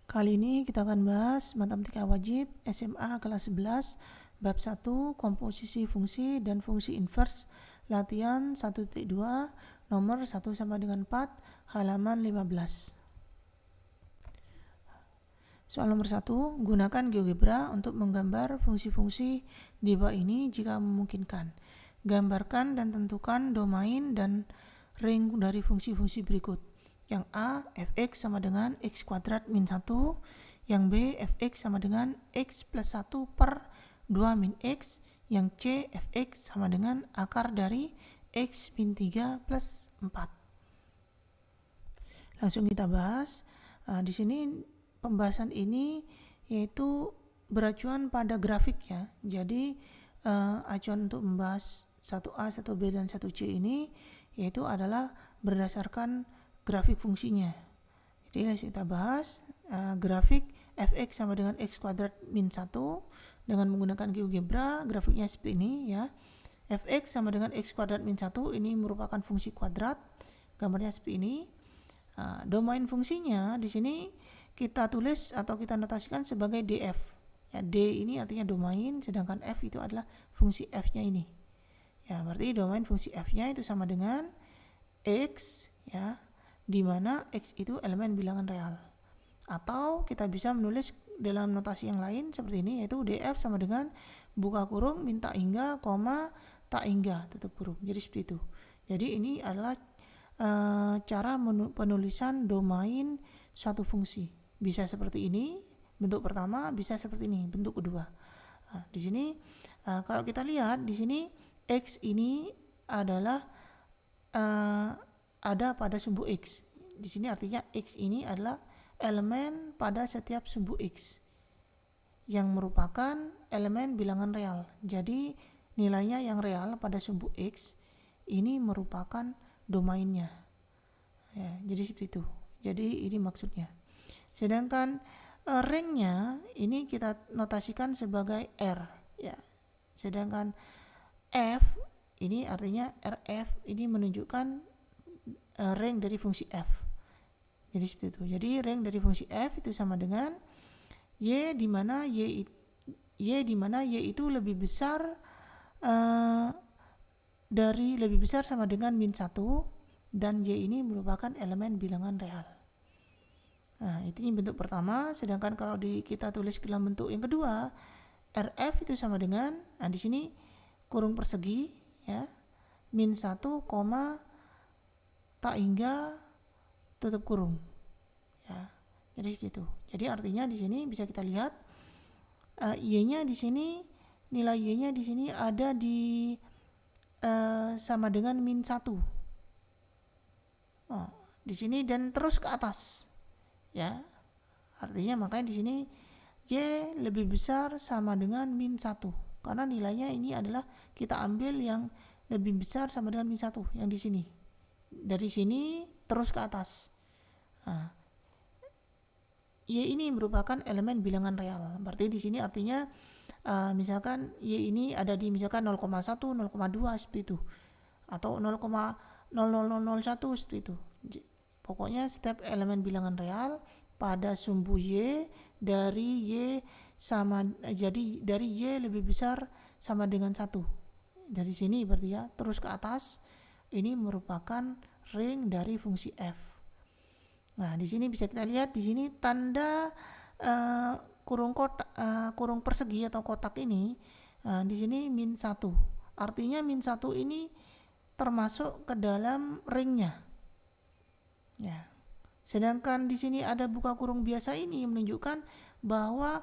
Kali ini kita akan bahas matematika wajib SMA kelas 11 bab 1 komposisi fungsi dan fungsi inverse latihan 1.2 nomor 1 sampai dengan 4 halaman 15. Soal nomor 1, gunakan GeoGebra untuk menggambar fungsi-fungsi di bawah ini jika memungkinkan. Gambarkan dan tentukan domain dan ring dari fungsi-fungsi berikut. Yang A, fx sama dengan x kuadrat min 1. Yang B, fx sama dengan x plus 1 per 2 min x. Yang C, fx sama dengan akar dari x min 3 plus 4. Langsung kita bahas. Di sini pembahasan ini yaitu beracuan pada grafik ya. Jadi acuan untuk membahas 1A, 1B, dan 1C ini yaitu adalah berdasarkan grafik fungsinya. Jadi langsung kita bahas grafik fx sama dengan x kuadrat min 1 dengan menggunakan GeoGebra. Grafiknya seperti ini ya. Fx sama dengan x kuadrat min 1 ini merupakan fungsi kuadrat. Gambarnya seperti ini. Domain fungsinya di sini kita tulis atau kita notasikan sebagai df. Ya, d ini artinya domain, sedangkan f itu adalah fungsi f-nya ini. Ya, berarti domain fungsi f-nya itu sama dengan x ya, di mana x itu elemen bilangan real. Atau kita bisa menulis dalam notasi yang lain seperti ini, yaitu df sama dengan buka kurung min tak hingga, koma tak hingga tutup kurung. Jadi seperti itu. Jadi ini adalah cara penulisan domain suatu fungsi. Bisa seperti ini bentuk pertama, bisa seperti ini bentuk kedua. Di sini kalau kita lihat di sini x ini adalah ada pada sumbu x. Di sini artinya x ini adalah elemen pada setiap sumbu x yang merupakan elemen bilangan real. Jadi nilainya yang real pada sumbu x ini merupakan domainnya ya, jadi seperti itu. Jadi ini maksudnya. Sedangkan ringnya ini kita notasikan sebagai r ya. Sedangkan f ini artinya rf ini menunjukkan ring dari fungsi f. Jadi seperti itu. Jadi ring dari fungsi f itu sama dengan y di mana y itu lebih besar dari lebih besar sama dengan min 1 dan y ini merupakan elemen bilangan real. Nah, itu bentuk pertama. Sedangkan kalau kita tulis dalam bentuk yang kedua, rf itu sama dengan, nah di sini kurung persegi ya, min 1, tak hingga tutup kurung. Ya. Jadi seperti itu. Jadi artinya di sini bisa kita lihat y-nya di sini, nilai y-nya di sini ada di sama dengan min 1. Di sini dan terus ke atas. Ya. Artinya makanya di sini y lebih besar sama dengan min 1. Karena nilainya ini adalah kita ambil yang lebih besar sama dengan min 1 yang di sini. Dari sini terus ke atas. Y ini merupakan elemen bilangan real. Berarti di sini artinya misalkan y ini ada di misalkan 0,1, 0,2 seperti itu, atau 0,0001 seperti itu. Pokoknya setiap elemen bilangan real pada sumbu y dari y sama, jadi dari y lebih besar sama dengan 1. Dari sini berarti ya terus ke atas ini merupakan ring dari fungsi f. Nah, di sini bisa kita lihat di sini tanda kurung persegi atau kotak ini, di sini min 1. Artinya min 1 ini termasuk ke dalam ringnya. Ya. Sedangkan di sini ada buka kurung biasa ini menunjukkan bahwa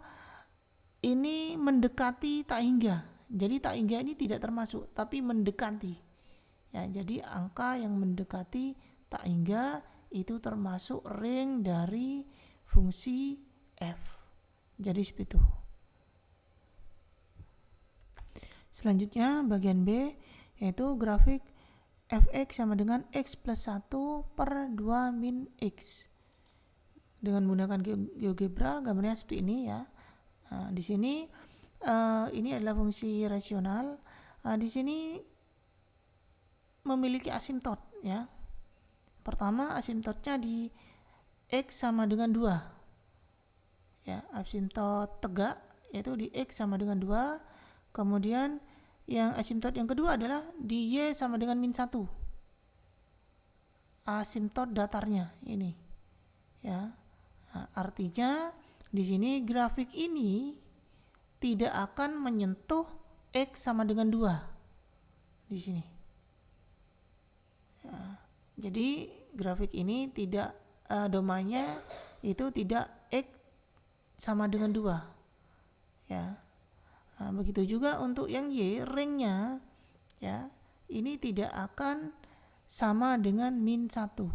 ini mendekati tak hingga. Jadi tak hingga ini tidak termasuk, tapi mendekati. Ya, jadi angka yang mendekati tak hingga itu termasuk ring dari fungsi f. Jadi seperti itu. Selanjutnya bagian B yaitu grafik fx sama dengan x plus 1 per 2 min x. Dengan menggunakan GeoGebra gambarnya seperti ini ya. Di sini ini adalah fungsi rasional. Di sini memiliki asimtot ya. Pertama asimtotnya di x sama dengan 2. ya, asimtot tegak yaitu di X sama dengan 2. Kemudian yang asimtot yang kedua adalah di Y sama dengan min 1. Asimtot datarnya ini. Ya. Nah, artinya di sini grafik ini tidak akan menyentuh X sama dengan 2 di sini. Ya. Jadi grafik ini tidak domainnya itu tidak X sama dengan 2. Ya. Nah, begitu juga untuk yang Y, ringnya ya, ini tidak akan sama dengan min 1.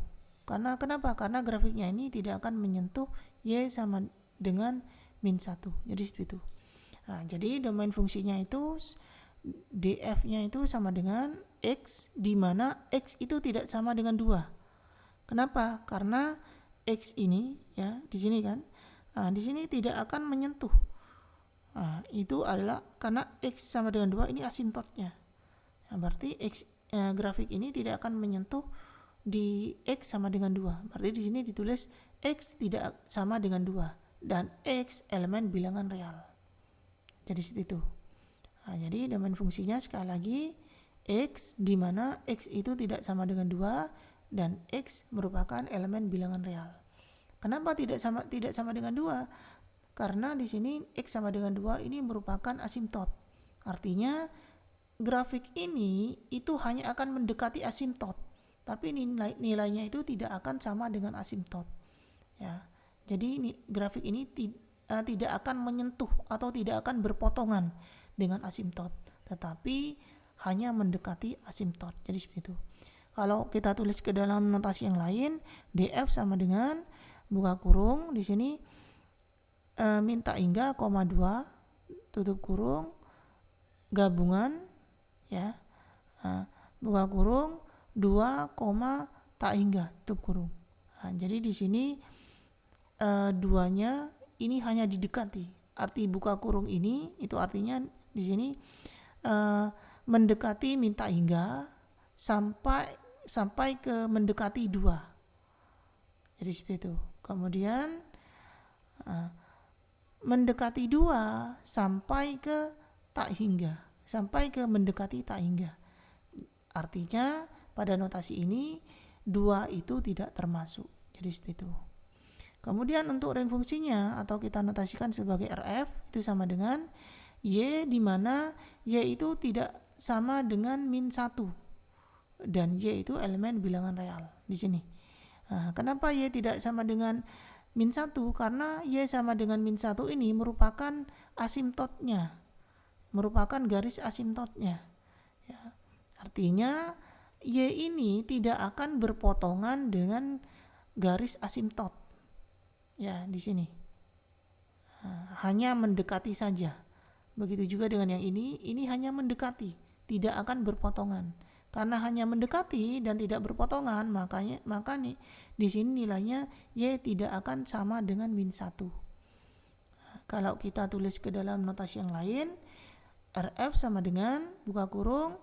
Karena kenapa? Karena grafiknya ini tidak akan menyentuh Y sama dengan min 1. Jadi seperti itu. Nah, jadi domain fungsinya itu df-nya itu sama dengan X, di mana X itu tidak sama dengan 2. Kenapa? Karena X ini ya, di sini kan. Nah, di sini tidak akan menyentuh. Nah, itu adalah karena X sama dengan 2 ini asimtotnya. Nah, berarti grafik ini tidak akan menyentuh di X sama dengan 2. Berarti di sini ditulis X tidak sama dengan 2 dan X elemen bilangan real. Jadi seperti itu. Nah, jadi domain fungsinya sekali lagi X, di mana X itu tidak sama dengan 2 dan X merupakan elemen bilangan real. Kenapa tidak sama dengan 2? Karena di sini X sama dengan 2 ini merupakan asimtot. Artinya grafik ini itu hanya akan mendekati asimtot, tapi nilainya itu tidak akan sama dengan asimtot. Ya. Jadi grafik ini tidak akan menyentuh atau tidak akan berpotongan dengan asimtot, tetapi hanya mendekati asimtot. Jadi seperti itu. Kalau kita tulis ke dalam notasi yang lain, df sama dengan buka kurung di sini min tak hingga, 2 tutup kurung gabungan ya, buka kurung 2, tak hingga tutup kurung. Nah, jadi di sini duanya ini hanya didekati. Arti buka kurung ini itu artinya di sini mendekati min tak hingga sampai ke mendekati 2. Jadi seperti itu. Kemudian mendekati 2 sampai ke tak hingga, sampai ke mendekati tak hingga. Artinya pada notasi ini 2 itu tidak termasuk. Jadi seperti itu. Kemudian untuk ring fungsinya atau kita notasikan sebagai RF itu sama dengan Y, di mana Y itu tidak sama dengan min 1 dan Y itu elemen bilangan real di sini. Nah, kenapa Y tidak sama dengan min 1? Karena Y sama dengan min 1 ini merupakan asimtotnya, merupakan garis asimtotnya ya. Artinya Y ini tidak akan berpotongan dengan garis asimtot ya di sini. Hanya mendekati saja. Begitu juga dengan yang ini hanya mendekati, tidak akan berpotongan. Karena hanya mendekati dan tidak berpotongan, maka nih di sini nilainya Y tidak akan sama dengan min 1. Kalau kita tulis ke dalam notasi yang lain, RF sama dengan buka kurung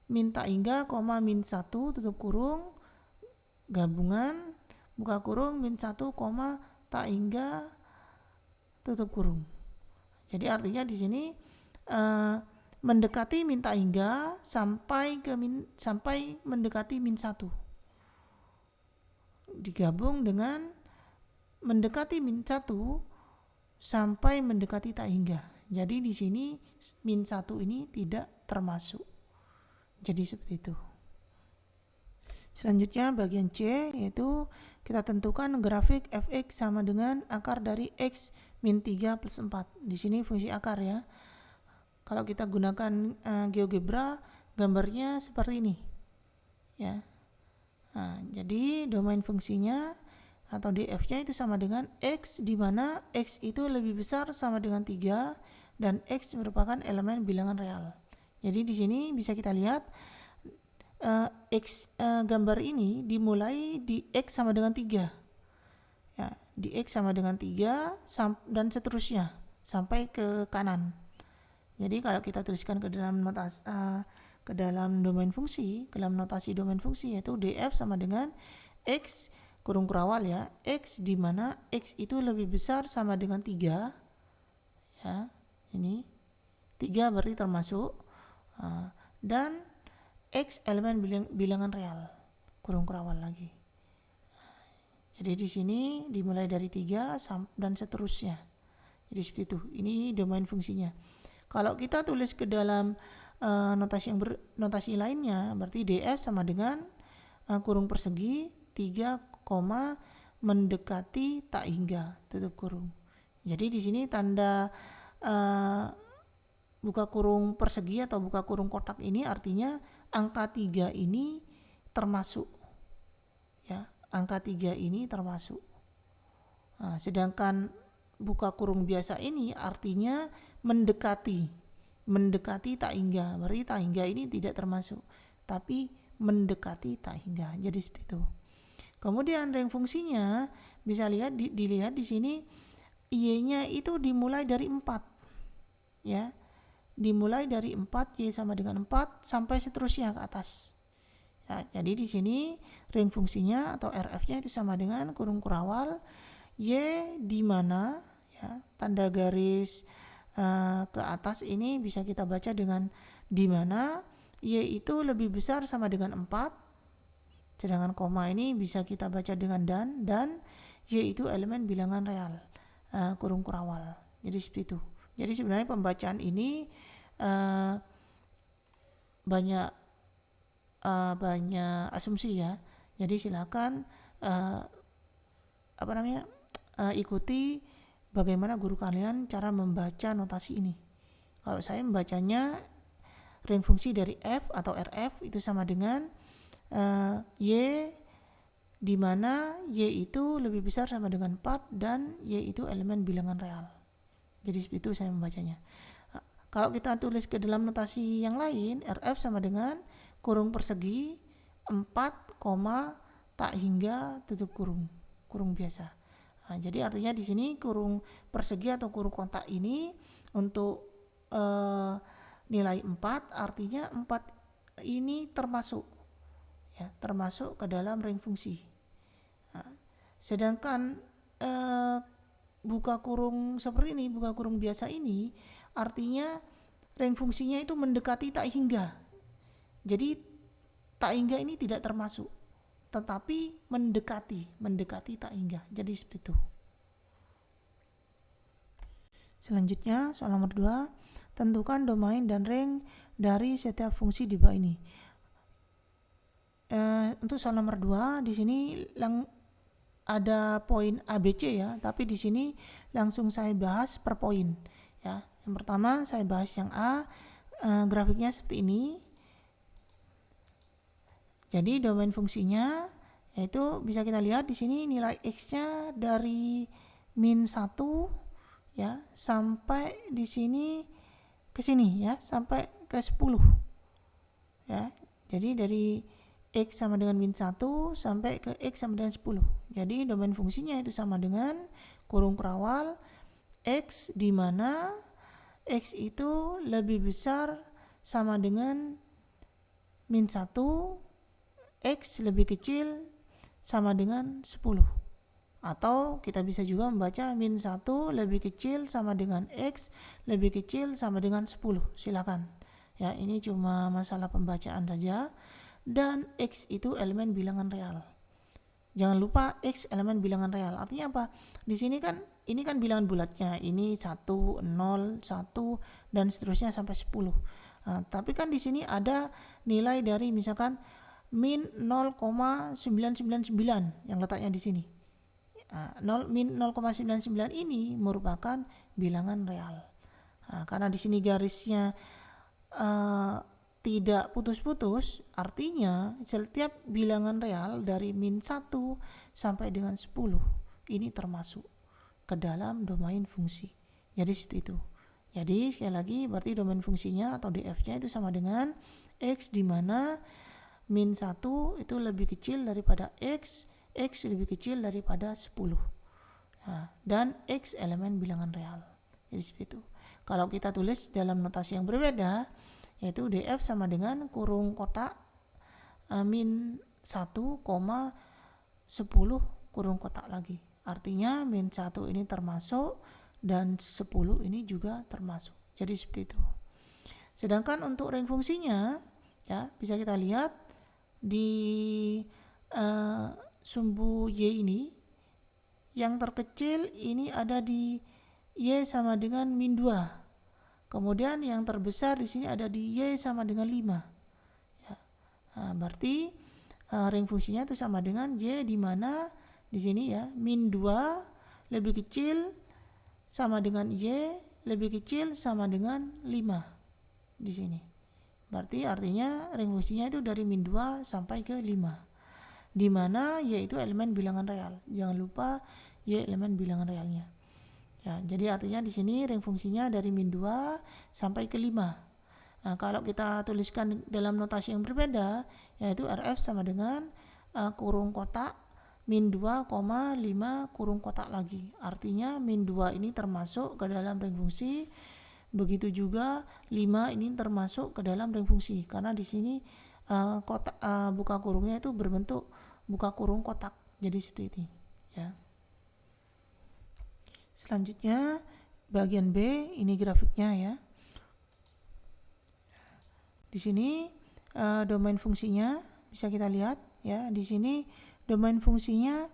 min tak hingga, min 1 tutup kurung gabungan buka kurung min 1, tak hingga tutup kurung. Jadi artinya di sini mendekati min tak hingga sampai mendekati min 1 digabung dengan mendekati min 1 sampai mendekati tak hingga. Jadi di sini min 1 ini tidak termasuk. Jadi seperti itu. Selanjutnya bagian C, yaitu kita tentukan grafik fx sama dengan akar dari x min 3 plus 4. Di sini fungsi akar ya. Kalau kita gunakan GeoGebra, gambarnya seperti ini ya. Nah, jadi domain fungsinya atau df-nya itu sama dengan x, di mana x itu lebih besar sama dengan 3 dan x merupakan elemen bilangan real. Jadi di sini bisa kita lihat gambar ini dimulai di x sama dengan 3 ya, di x sama dengan 3 dan seterusnya sampai ke kanan. Jadi kalau kita tuliskan ke dalam notasi ke dalam domain fungsi, ke dalam notasi domain fungsi, yaitu df sama dengan x kurung kurawal ya, X di mana X itu lebih besar sama dengan 3 ya, ini 3 berarti termasuk, dan X elemen bilangan real, kurung kurawal lagi. Jadi di sini dimulai dari 3 dan seterusnya. Jadi seperti itu. Ini domain fungsinya. Kalau kita tulis ke dalam notasi lainnya, berarti DF sama dengan kurung persegi 3, mendekati tak hingga tutup kurung. Jadi di sini tanda buka kurung persegi atau buka kurung kotak ini artinya angka 3 ini termasuk ya, angka 3 ini termasuk. Sedangkan buka kurung biasa ini artinya mendekati tak hingga, berarti tak hingga ini tidak termasuk, tapi mendekati tak hingga. Jadi seperti itu. Kemudian ring fungsinya bisa dilihat di sini, Y-nya itu dimulai dari 4 ya, dimulai dari 4, Y sama dengan 4 sampai seterusnya ke atas ya. Jadi di sini ring fungsinya atau RF-nya itu sama dengan kurung kurawal Y di mana ya, tanda garis ke atas ini bisa kita baca dengan di mana Y itu lebih besar sama dengan 4, sedangkan koma ini bisa kita baca dengan dan Y itu elemen bilangan real, kurung kurawal. Jadi seperti itu. Jadi sebenarnya pembacaan ini banyak asumsi ya. Jadi silakan ikuti bagaimana guru kalian cara membaca notasi ini. Kalau saya membacanya ring fungsi dari F atau RF itu sama dengan Y di mana Y itu lebih besar sama dengan 4 dan Y itu elemen bilangan real. Jadi seperti itu saya membacanya. Kalau kita tulis ke dalam notasi yang lain, RF sama dengan kurung persegi 4, tak hingga tutup kurung biasa. Jadi artinya di sini kurung persegi atau kurung kotak ini untuk nilai 4, artinya 4 ini termasuk ke dalam ring fungsi. Sedangkan buka kurung seperti ini, buka kurung biasa ini artinya ring fungsinya itu mendekati tak hingga. Jadi tak hingga ini tidak termasuk, tetapi mendekati tak hingga. Jadi seperti itu. Selanjutnya soal nomor 2, tentukan domain dan ring dari setiap fungsi di bawah ini. Untuk soal nomor 2 di sini ada poin ABC ya, tapi di sini langsung saya bahas per poin ya. Yang pertama saya bahas yang A, grafiknya seperti ini. Jadi domain fungsinya yaitu bisa kita lihat di sini nilai X-nya dari -1 ya sampai di sini ke sini ya, sampai ke 10 ya. Jadi dari X sama dengan -1 sampai ke X sama dengan 10. Jadi domain fungsinya itu sama dengan kurung kurawal X di mana X itu lebih besar sama dengan -1, X lebih kecil sama dengan 10. Atau kita bisa juga membaca -1 lebih kecil sama dengan X lebih kecil sama dengan 10. Silakan. Ya, ini cuma masalah pembacaan saja. Dan X itu elemen bilangan real. Jangan lupa X elemen bilangan real. Artinya apa? Di sini kan ini kan bilangan bulatnya. Ini 1, 0, 1 dan seterusnya sampai 10. Tapi kan di sini ada nilai dari misalkan -0,999 yang letaknya di sini. -0,99 ini merupakan bilangan real. Karena di sini garisnya tidak putus-putus, artinya setiap bilangan real dari -1 sampai dengan 10 ini termasuk ke dalam domain fungsi. Jadi seperti itu. Jadi sekali lagi berarti domain fungsinya atau DF-nya itu sama dengan X di mana -1 itu lebih kecil daripada X lebih kecil daripada 10. Dan X elemen bilangan real. Jadi seperti itu. Kalau kita tulis dalam notasi yang berbeda, yaitu DF sama dengan kurung kotak -1, 10 kurung kotak lagi. Artinya min 1 ini termasuk dan 10 ini juga termasuk. Jadi seperti itu. Sedangkan untuk ring fungsinya ya bisa kita lihat di sumbu Y ini yang terkecil ini ada di Y sama dengan min 2. Kemudian yang terbesar di sini ada di Y sama dengan 5. Ya. Nah, berarti ring fungsinya itu sama dengan Y, di mana di sini ya min 2 lebih kecil sama dengan Y, lebih kecil sama dengan 5 di sini. Berarti artinya ring fungsinya itu dari min 2 sampai ke 5. Di mana Y itu elemen bilangan real. Jangan lupa Y elemen bilangan realnya. Ya, jadi artinya di sini ring fungsinya dari min 2 sampai ke 5. Nah, kalau kita tuliskan dalam notasi yang berbeda, yaitu RF sama dengan kurung kotak min 2, 5 kurung kotak lagi. Artinya min 2 ini termasuk ke dalam ring fungsi. Begitu juga 5 ini termasuk ke dalam ring fungsi, karena di sini kotak buka kurungnya itu berbentuk buka kurung kotak. Jadi seperti ini ya. Selanjutnya bagian B, ini grafiknya ya. Di sini domain fungsinya bisa kita lihat ya. Di sini domain fungsinya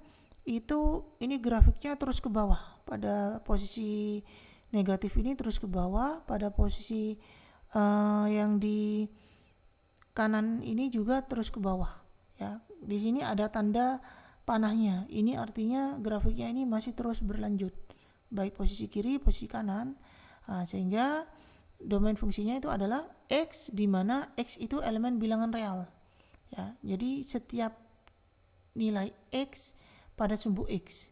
itu ini grafiknya terus ke bawah. Pada posisi negatif ini terus ke bawah, pada posisi yang di kanan ini juga terus ke bawah ya. Di sini ada tanda panahnya. Ini artinya grafiknya ini masih terus berlanjut, baik posisi kiri, posisi kanan. Sehingga domain fungsinya itu adalah X, di mana X itu elemen bilangan real ya. Jadi setiap nilai X pada sumbu X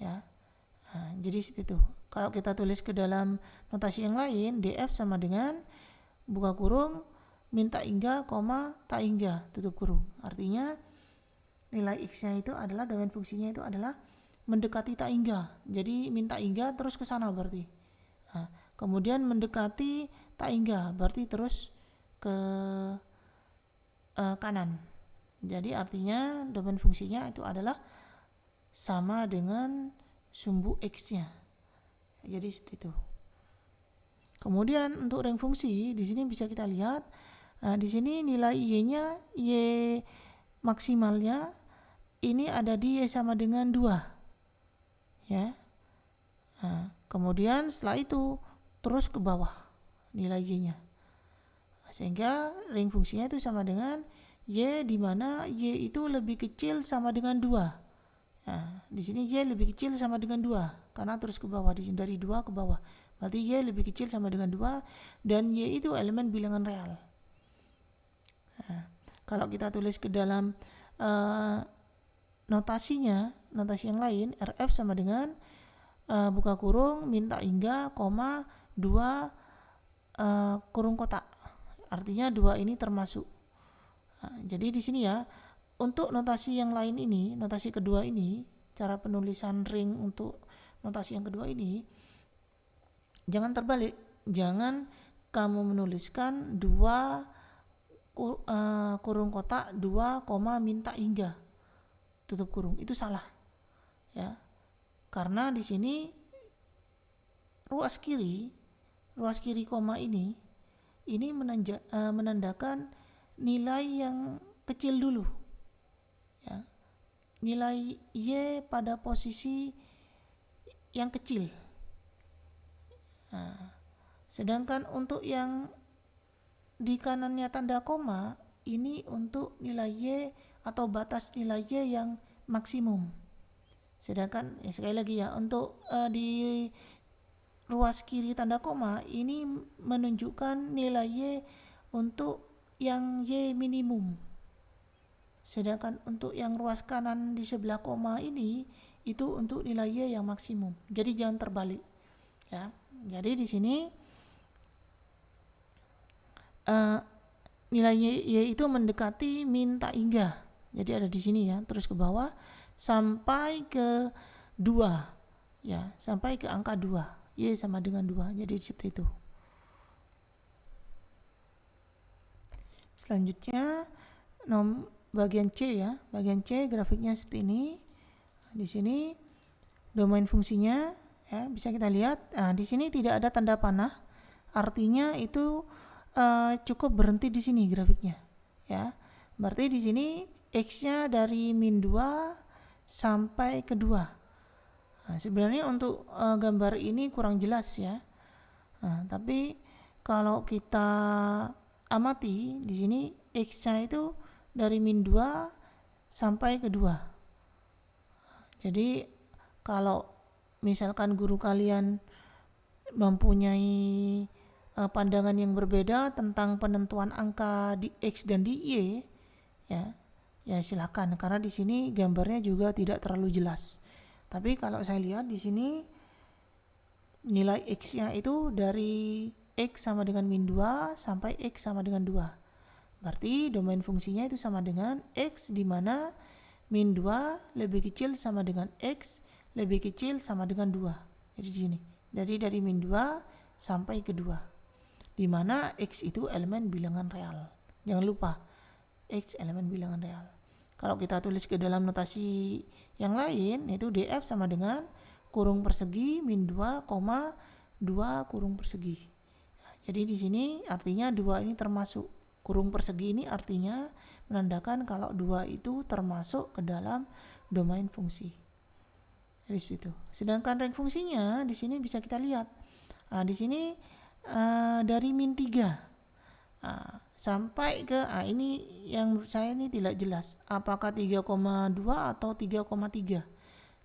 ya. Jadi seperti itu. Kalau kita tulis ke dalam notasi yang lain, DF sama dengan buka kurung min tak hingga, tak hingga, tutup kurung. Artinya nilai X-nya itu adalah, domain fungsinya itu adalah mendekati tak hingga. Jadi min tak hingga terus ke sana berarti. Kemudian mendekati tak hingga berarti terus ke kanan. Jadi artinya domain fungsinya itu adalah sama dengan sumbu X-nya. Jadi seperti itu. Kemudian untuk ring fungsi di sini bisa kita lihat di sini nilai Y-nya, Y maksimalnya ini ada di Y sama dengan 2 ya. Kemudian setelah itu terus ke bawah nilai Y-nya, sehingga ring fungsinya itu sama dengan Y, di mana Y itu lebih kecil sama dengan 2. Di sini Y lebih kecil sama dengan 2 karena terus ke bawah, di sini dari 2 ke bawah. Berarti Y lebih kecil sama dengan 2 dan Y itu elemen bilangan real. Kalau kita tulis ke dalam notasinya, notasi yang lain, RF sama dengan buka kurung min tak hingga, 2 kurung kotak. Artinya 2 ini termasuk. Jadi di sini ya, untuk notasi yang lain ini, notasi kedua ini, cara penulisan ring untuk notasi yang kedua ini, jangan terbalik. Jangan kamu menuliskan 2 kurung kotak 2, min tak hingga, tutup kurung. Itu salah ya. Karena di sini ruas kiri koma ini menandakan nilai yang kecil dulu ya. Nilai Y pada posisi yang kecil. Sedangkan untuk yang di kanannya tanda koma ini untuk nilai Y atau batas nilai Y yang maksimum. Sedangkan sekali lagi ya, untuk di ruas kiri tanda koma ini menunjukkan nilai Y untuk yang Y minimum. Sedangkan untuk yang ruas kanan di sebelah koma ini itu untuk nilai Y yang maksimum. Jadi jangan terbalik ya. Jadi di sini nilai Y itu mendekati min tak hingga. Jadi ada di sini ya, terus ke bawah sampai ke 2 ya, sampai ke angka 2. Y sama dengan 2. Jadi seperti itu. Selanjutnya bagian C ya. Bagian C grafiknya seperti ini. Di sini domain fungsinya ya bisa kita lihat. Nah, di sini tidak ada tanda panah, artinya itu cukup berhenti di sini grafiknya ya. Berarti di sini X-nya dari min 2 sampai ke 2. Nah, sebenarnya untuk gambar ini kurang jelas ya. Nah, tapi kalau kita amati di sini X-nya itu dari min 2 sampai ke 2. Jadi kalau misalkan guru kalian mempunyai pandangan yang berbeda tentang penentuan angka di X dan di Y, ya silakan, karena di sini gambarnya juga tidak terlalu jelas. Tapi kalau saya lihat di sini nilai X-nya itu dari X sama dengan min 2 sampai X sama dengan 2. Berarti domain fungsinya itu sama dengan X, di mana min 2 lebih kecil sama dengan X lebih kecil sama dengan 2. Jadi di sini. Jadi dari min 2 sampai ke 2. Di mana X itu elemen bilangan real. Jangan lupa, X elemen bilangan real. Kalau kita tulis ke dalam notasi yang lain, itu DF sama dengan kurung persegi min 2, 2 kurung persegi. Jadi di sini artinya 2 ini termasuk. Kurung persegi ini artinya menandakan kalau 2 itu termasuk ke dalam domain fungsi. Jadi seperti itu. Sedangkan range fungsinya di sini bisa kita lihat. Nah, di sini dari min 3 sampai ke ini yang menurut saya ini tidak jelas. Apakah 3,2 atau 3,3.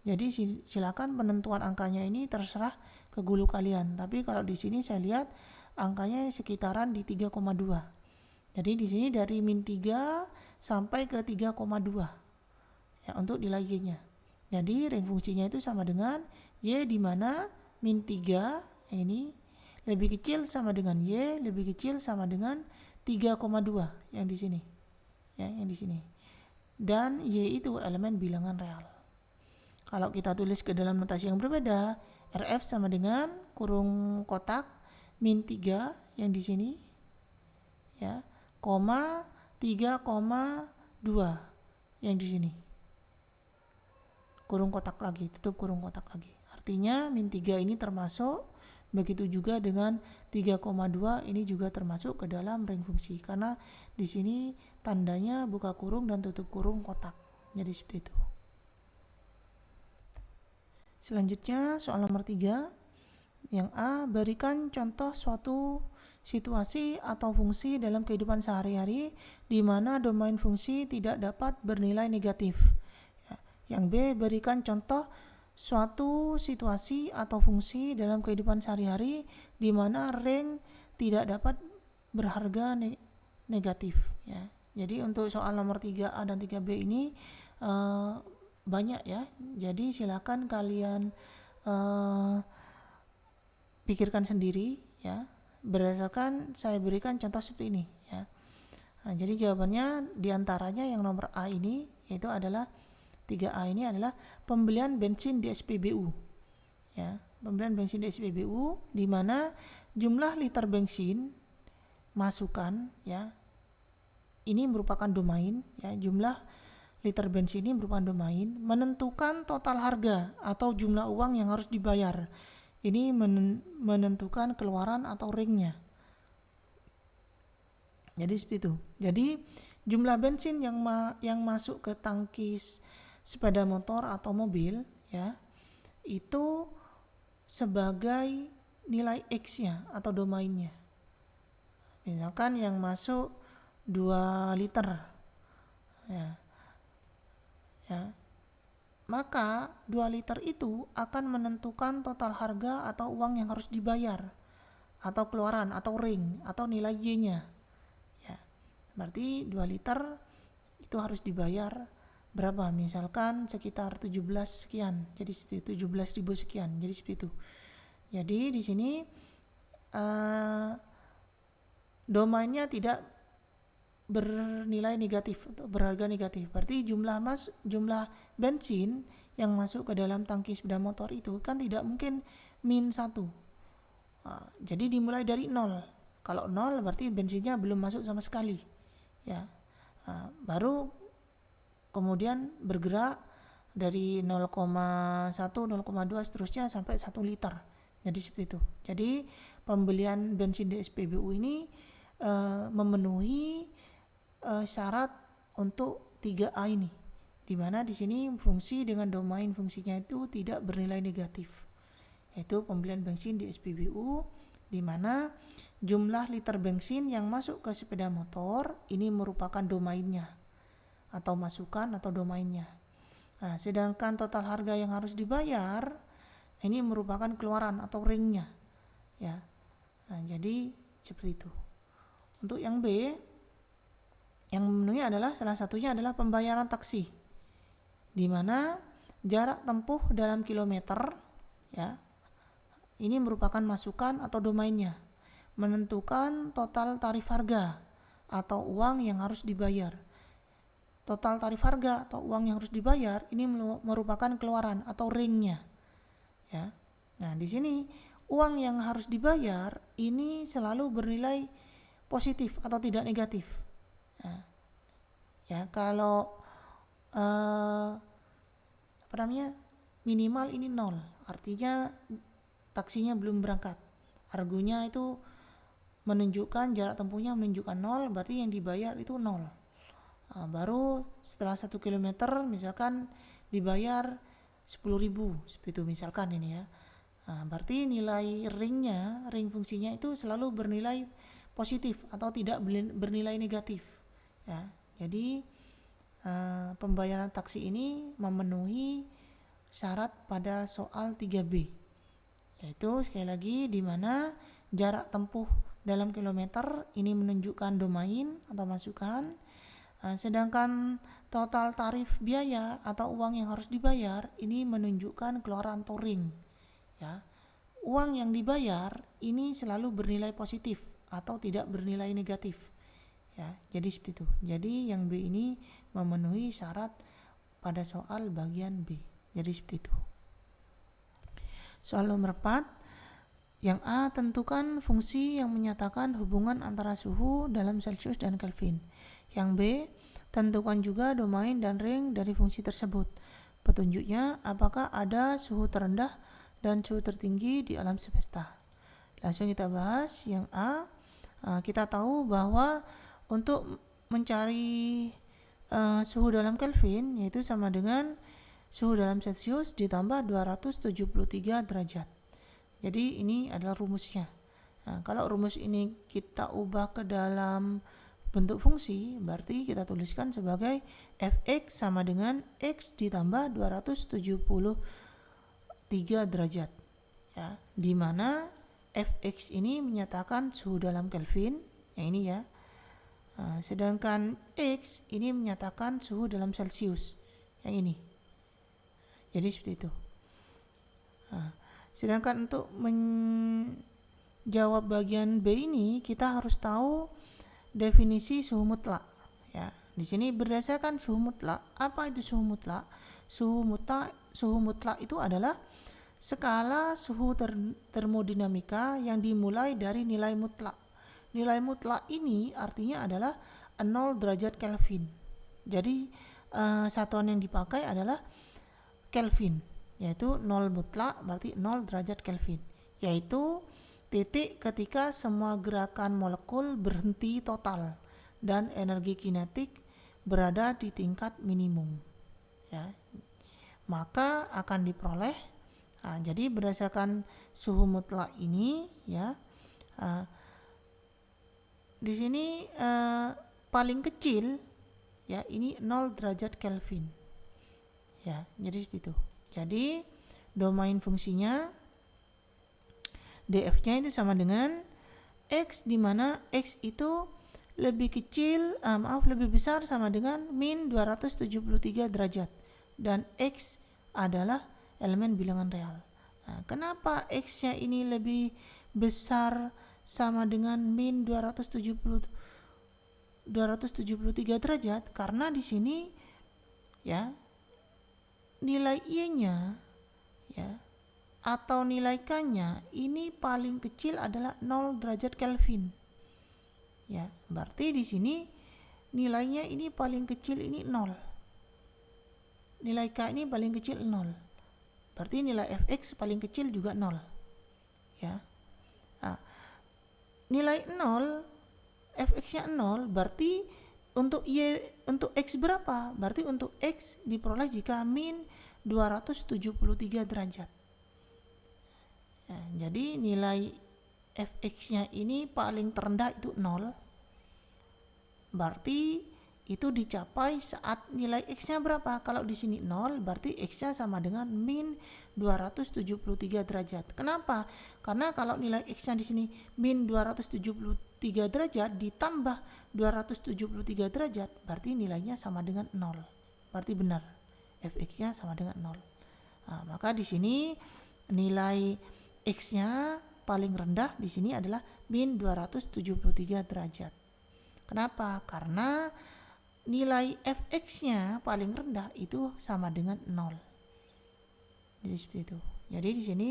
Jadi silakan penentuan angkanya ini terserah ke guru kalian. Tapi kalau di sini saya lihat angkanya sekitaran di 3,2. Jadi di sini dari min 3 sampai ke 3,2 ya untuk nilai Y-nya. Jadi range fungsinya itu sama dengan Y, di mana min 3 ini lebih kecil sama dengan Y lebih kecil sama dengan 3,2 yang di sini. Ya, yang di sini. Dan Y itu elemen bilangan real. Kalau kita tulis ke dalam notasi yang berbeda, RF sama dengan kurung kotak min 3 yang di sini ya, koma 3,2 yang di sini. Kurung kotak lagi, tutup kurung kotak lagi. Artinya min 3 ini termasuk, begitu juga dengan 3,2 ini juga termasuk ke dalam range fungsi, karena di sini tandanya buka kurung dan tutup kurung kotak. Jadi seperti itu. Selanjutnya soal nomor 3. Yang A, berikan contoh suatu situasi atau fungsi dalam kehidupan sehari-hari di mana domain fungsi tidak dapat bernilai negatif. Yang B, berikan contoh suatu situasi atau fungsi dalam kehidupan sehari-hari di mana range tidak dapat berharga negatif ya. Jadi untuk soal nomor 3A dan 3B ini banyak ya. Jadi silakan kalian pikirkan sendiri ya, berdasarkan saya berikan contoh seperti ini ya. Nah, jadi jawabannya diantaranya yang nomor A ini, yaitu adalah 3A ini adalah pembelian bensin di SPBU ya, pembelian bensin di SPBU di mana jumlah liter bensin masukan ya ini merupakan domain ya, jumlah liter bensin ini merupakan domain, menentukan total harga atau jumlah uang yang harus dibayar. Ini menentukan keluaran atau ringnya. Jadi seperti itu. Jadi jumlah bensin yang masuk ke tangkis sepeda motor atau mobil ya, itu sebagai nilai X-nya atau domainnya. Misalkan yang masuk 2 liter ya, maka 2 liter itu akan menentukan total harga atau uang yang harus dibayar, atau keluaran atau ring atau nilai Y-nya ya. Berarti 2 liter itu harus dibayar berapa? Misalkan sekitar 17 sekian. Jadi 17.000 sekian. Jadi seperti itu. Jadi di sini domainnya tidak bernilai negatif atau berharga negatif. Berarti jumlah bensin yang masuk ke dalam tangki sepeda motor itu kan tidak mungkin min 1. Jadi dimulai dari 0. Kalau 0 berarti bensinnya belum masuk sama sekali. Ya. Baru kemudian bergerak dari 0,1, 0,2 seterusnya sampai 1 liter. Jadi seperti itu. Jadi pembelian bensin di SPBU ini memenuhi syarat untuk 3A ini, di mana di sini fungsi dengan domain fungsinya itu tidak bernilai negatif, yaitu pembelian bensin di SPBU, di mana jumlah liter bensin yang masuk ke sepeda motor ini merupakan domainnya atau masukan atau domainnya. Nah, sedangkan total harga yang harus dibayar ini merupakan keluaran atau ringnya, ya. Nah, jadi seperti itu. Untuk yang B, yang memenuhi adalah salah satunya adalah pembayaran taksi, di mana jarak tempuh dalam kilometer, ya, ini merupakan masukan atau domainnya, menentukan total tarif harga atau uang yang harus dibayar. Total tarif harga atau uang yang harus dibayar ini merupakan keluaran atau ringnya, ya. Nah, di sini uang yang harus dibayar ini selalu bernilai positif atau tidak negatif. Nah, ya, kalau minimal ini 0, artinya taksinya belum berangkat. Argunya itu menunjukkan jarak tempuhnya menunjukkan 0, berarti yang dibayar itu 0. Baru setelah 1 km misalkan dibayar 10.000, seperti itu misalkan ini ya. Berarti nilai ring fungsinya itu selalu bernilai positif atau tidak bernilai negatif, ya. Jadi pembayaran taksi ini memenuhi syarat pada soal 3B, yaitu sekali lagi di mana jarak tempuh dalam kilometer ini menunjukkan domain atau masukan, sedangkan total tarif biaya atau uang yang harus dibayar ini menunjukkan keluaran atau ring, ya. Uang yang dibayar ini selalu bernilai positif atau tidak bernilai negatif, ya. Jadi seperti itu. Jadi yang B ini memenuhi syarat pada soal bagian B. Jadi seperti itu. Soal nomor 4, yang A, tentukan fungsi yang menyatakan hubungan antara suhu dalam Celcius dan Kelvin. Yang B, tentukan juga domain dan ring dari fungsi tersebut. Petunjuknya, apakah ada suhu terendah dan suhu tertinggi di alam semesta. Langsung kita bahas yang A. Kita tahu bahwa untuk mencari suhu dalam Kelvin, yaitu sama dengan suhu dalam Celcius ditambah 273 derajat. Jadi ini adalah rumusnya. Nah, kalau rumus ini kita ubah ke dalam bentuk fungsi, berarti kita tuliskan sebagai fx sama dengan x ditambah 273 derajat, ya, di mana fx ini menyatakan suhu dalam Kelvin, yang ini ya. Sedangkan x ini menyatakan suhu dalam Celcius, yang ini. Jadi seperti itu. Sedangkan untuk menjawab bagian B ini kita harus tahu definisi suhu mutlak, ya. Di sini berdasarkan suhu mutlak. Apa itu suhu mutlak? Suhu mutlak itu adalah skala suhu termodinamika yang dimulai dari nilai mutlak. Nilai mutlak ini artinya adalah 0 derajat Kelvin. Jadi satuan yang dipakai adalah Kelvin, yaitu 0 mutlak berarti 0 derajat Kelvin, yaitu titik ketika semua gerakan molekul berhenti total dan energi kinetik berada di tingkat minimum, ya. Maka akan diperoleh, jadi berdasarkan suhu mutlak ini, ya, di sini paling kecil, ya, ini 0 derajat Kelvin, ya. Jadi seperti itu. Jadi domain fungsinya df-nya itu sama dengan x, di mana x itu lebih besar sama dengan min 273 derajat, dan x adalah elemen bilangan real. Nah, kenapa x-nya ini lebih besar sama dengan min 273 derajat? Karena di sini, ya, nilai y-nya, ya, atau nilai k-nya ini paling kecil adalah 0 derajat Kelvin, ya. Berarti di sini nilainya ini paling kecil ini 0, nilai K ini paling kecil 0. Berarti nilai Fx paling kecil juga 0. Ya. Nah, nilai 0, Fx-nya 0, berarti untuk X berapa? Berarti untuk X diperoleh jika min 273 derajat. Ya, jadi nilai Fx-nya ini paling terendah itu 0. Berarti itu dicapai saat nilai X-nya berapa? Kalau di sini 0, berarti X-nya sama dengan min 273 derajat. Kenapa? Karena kalau nilai X-nya di sini min 273 derajat ditambah 273 derajat, berarti nilainya sama dengan 0. Berarti benar, Fx-nya sama dengan 0. Nah, maka di sini nilai X-nya paling rendah di sini adalah min 273 derajat. Kenapa? Karena nilai Fx-nya paling rendah itu sama dengan 0. Jadi seperti itu. Jadi di sini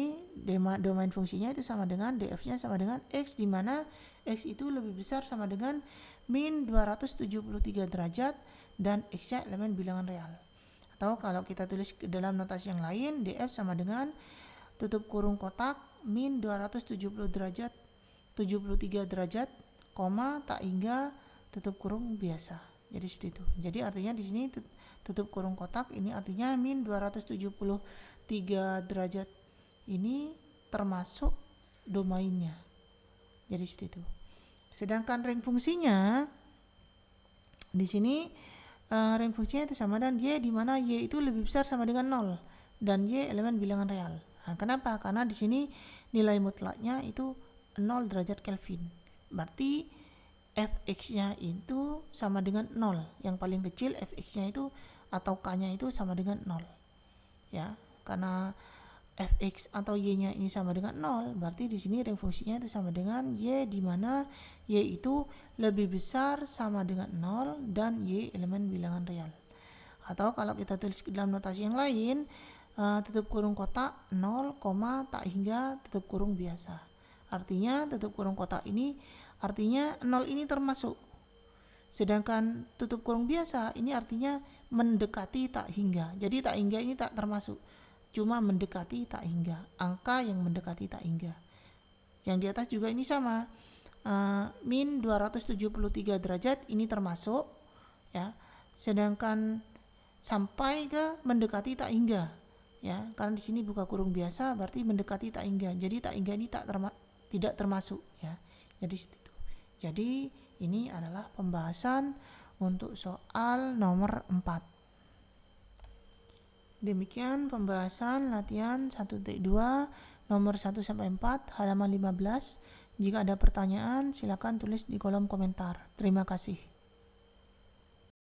domain fungsinya itu sama dengan df-nya sama dengan x, di mana x itu lebih besar sama dengan min 273 derajat dan x-nya elemen bilangan real. Atau kalau kita tulis dalam notasi yang lain, df sama dengan tutup kurung kotak min 273 derajat, koma tak hingga tutup kurung biasa. Jadi seperti itu. Jadi artinya di sini tutup kurung kotak ini artinya min 273 derajat ini termasuk domainnya. Jadi seperti itu. Sedangkan range fungsinya di sini range fungsinya itu sama dengan y, di mana y itu lebih besar sama dengan 0 dan y elemen bilangan real. Nah, kenapa? Karena di sini nilai mutlaknya itu 0 derajat Kelvin. Berarti Fx-nya itu sama dengan 0. Yang paling kecil Fx-nya itu atau K-nya itu sama dengan 0. Ya, karena Fx atau y-nya ini sama dengan 0, berarti di sini range fungsinya itu sama dengan y, di mana y itu lebih besar sama dengan 0 dan y elemen bilangan real. Atau kalau kita tulis dalam notasi yang lain, tutup kurung kotak 0, tak hingga tutup kurung biasa. Artinya tutup kurung kotak ini artinya 0 ini termasuk. Sedangkan tutup kurung biasa ini artinya mendekati tak hingga. Jadi tak hingga ini tak termasuk. Cuma mendekati tak hingga. Angka yang mendekati tak hingga. Yang di atas juga ini sama. Min 273 derajat ini termasuk, ya. Sedangkan sampai ke mendekati tak hingga, ya. Karena di sini buka kurung biasa berarti mendekati tak hingga. Jadi tak hingga ini tidak termasuk, ya. Jadi itu. Jadi ini adalah pembahasan untuk soal nomor 4. Demikian pembahasan latihan 1.2 nomor 1 sampai 4 halaman 15. Jika ada pertanyaan silakan tulis di kolom komentar. Terima kasih.